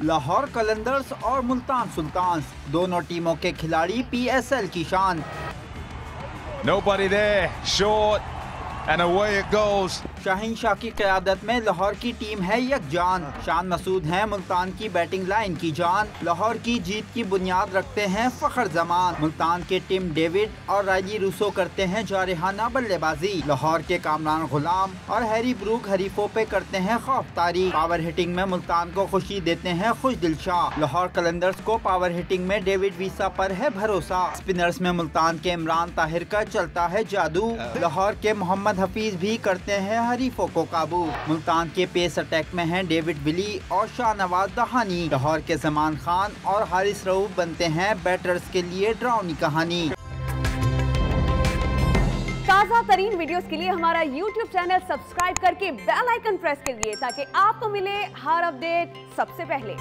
लाहौर कलंदर्स और मुल्तान सुल्तान्स दोनों टीमों के खिलाड़ी PSL की शान। Nobody there, short, and away it goes. Shaheen Shah की क़यादत में लाहौर की टीम है यकजान। शान मसूद हैं मुल्तान की बैटिंग लाइन की जान। लाहौर की जीत की बुनियाद रखते हैं फ़ख्र जमान। मुल्तान के टिम डेविड और रायली रूसो करते हैं जारहाना बल्लेबाजी। लाहौर के कामरान गुलाम और हैरी ब्रूक हरीफों पे करते हैं खौफतारी। पावर हिटिंग में मुल्तान को खुशी देते हैं खुशदिल शाह। लाहौर कलंदर्स को पावर हिटिंग में डेविड वीसा पर है भरोसा। स्पिनर्स में मुल्तान के इमरान ताहिर का चलता है जादू। लाहौर के मोहम्मद हफीज भी करते हैं हरीफों को काबू। मुल्तान के पेस अटैक में हैं डेविड विली और शाहनवाज दहानी। लाहौर के जमान खान और हारिस रऊफ बनते हैं बैटर्स के लिए डरावनी कहानी। ताज़ा तरीन वीडियोस के लिए हमारा YouTube चैनल सब्सक्राइब करके बेल आइकन प्रेस करिए ताकि आपको मिले हर अपडेट सबसे पहले।